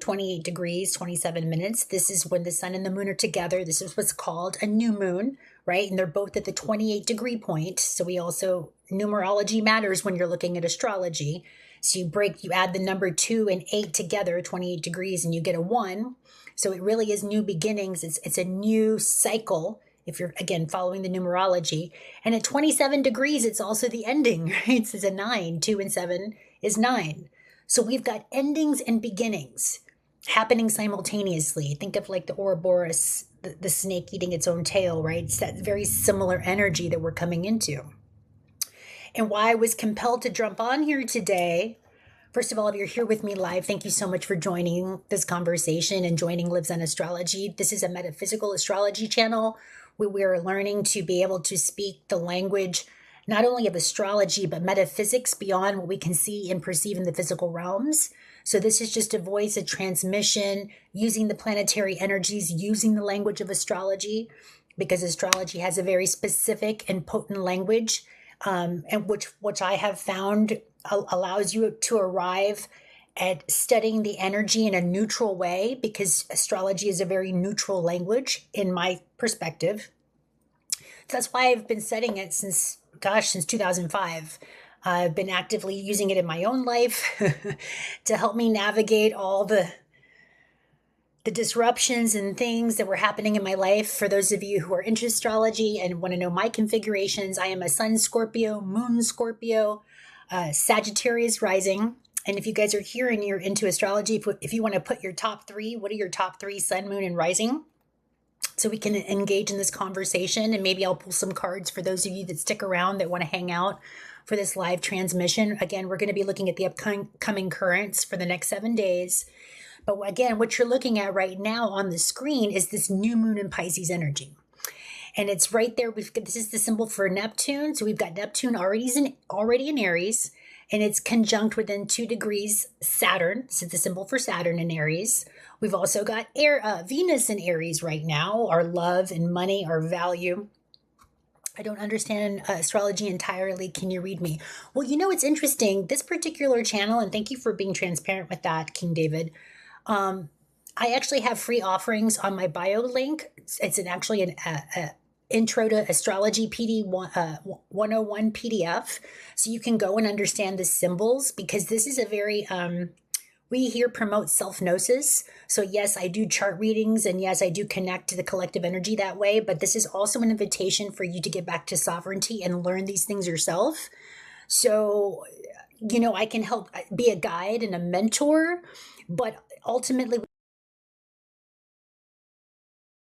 28 degrees, 27 minutes. This is when the sun and the moon are together. This is what's called a new moon, right? And they're both at the 28 degree point. So we also, numerology matters when you're looking at astrology. So you add the number 2 and 8 together, 28 degrees, and you get a 1. So it really is new beginnings. It's a new cycle if you're, again, following the numerology. And at 27 degrees, it's also the ending, right? It's a 9. 2 and 7 is 9. So we've got endings and beginnings happening simultaneously. Think of like the Ouroboros, the snake eating its own tail, right? It's that very similar energy that we're coming into. And why I was compelled to jump on here today, first of all, if you're here with me live, thank you so much for joining this conversation and joining livzenastrology. This is a metaphysical astrology channel where we're learning to be able to speak the language not only of astrology, but metaphysics beyond what we can see and perceive in the physical realms. So this is just a voice, a transmission, using the planetary energies, using the language of astrology, because astrology has a very specific and potent language, and which I have found allows you to arrive at studying the energy in a neutral way, because astrology is a very neutral language in my perspective. That's why I've been studying it since 2005. I've been actively using it in my own life to help me navigate all the disruptions and things that were happening in my life. For those of you who are into astrology and want to know my configurations, I am a Sun Scorpio, Moon Scorpio, Sagittarius rising. And if you guys are here and you're into astrology, if you want to put your top 3, what are your top 3 Sun, Moon, and Rising? So we can engage in this conversation, and maybe I'll pull some cards for those of you that stick around that want to hang out for this live transmission. Again, we're going to be looking at the upcoming currents for the next 7 days. But again, what you're looking at right now on the screen is this new moon in Pisces energy. And it's right there. This is the symbol for Neptune. So we've got Neptune already in Aries, and it's conjunct within 2 degrees Saturn. This is the symbol for Saturn in Aries. We've also got Venus in Aries right now, our love and money, our value. I don't understand astrology entirely. Can you read me? Well, it's interesting. This particular channel, and thank you for being transparent with that, King David. I actually have free offerings on my bio link. It's actually an Intro to Astrology 101 PDF. So you can go and understand the symbols, because this is a very... we here promote self-gnosis. So yes, I do chart readings, and yes, I do connect to the collective energy that way, but this is also an invitation for you to get back to sovereignty and learn these things yourself. So, I can help be a guide and a mentor, but ultimately